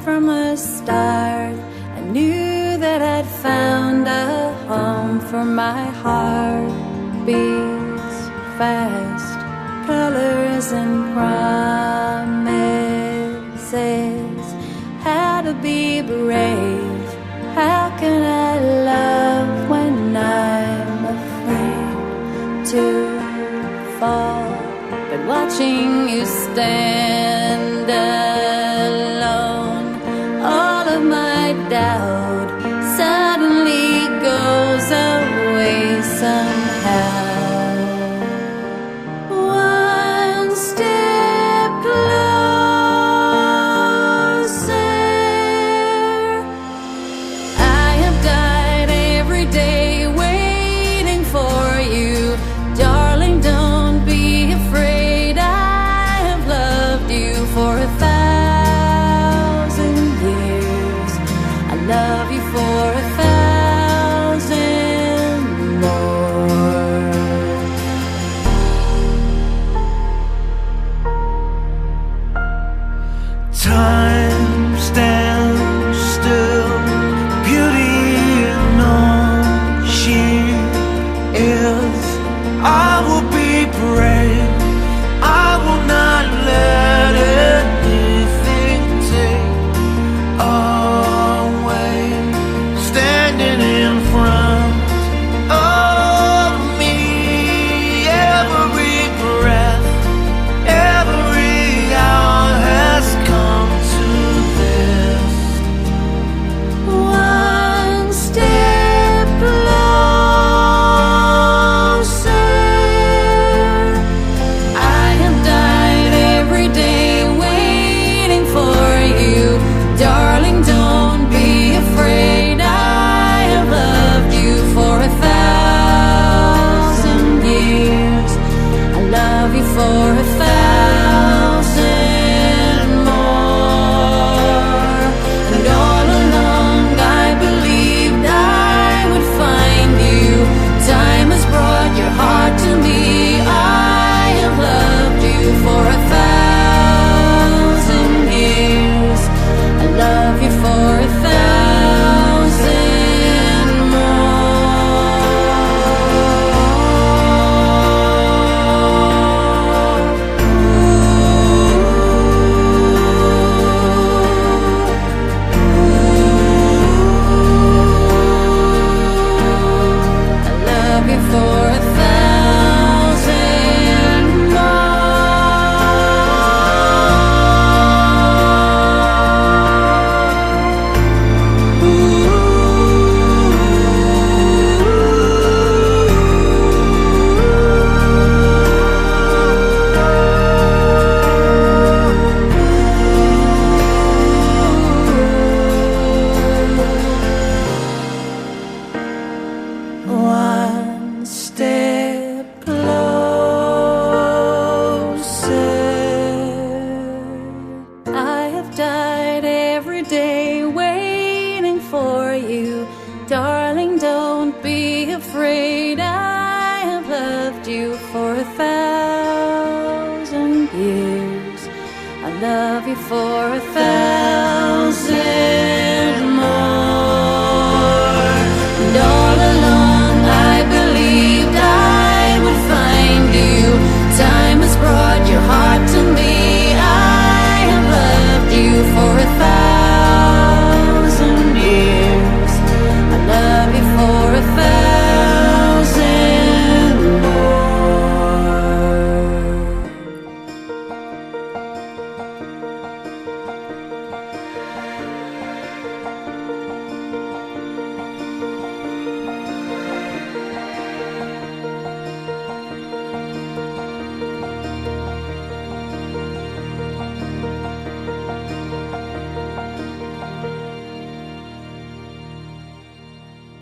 from the start. I knew that I'd found a home for my heart. Beats fast, colors and promises. How to be brave, how can I love when I'm afraid to fall? But watching you stand alone, all of my doubt suddenly goes away somehow. One step closer. I have died every day waiting for you. Darling, don't be afraid. I have loved you for 1,000 years. I love you for 1,000 more. Time stands still, beauty unknown she is. I will be brave, I will not let anything take away. Standing in front of me, every breath, every hour has come to this. One step closer. I have died every day waiting for you. Darling, don't be afraid. I have loved you for 1,000 years. I love you for 1,000 more. And all along I believed I would find you. Time has brought your heart to me. I have loved you for 1,000 years. I love you for 1,000 more. I love you for 1,000 One step closer. I have died every day waiting for you. Darling, don't be afraid. I have loved you for 1,000 years. I love you for 1,000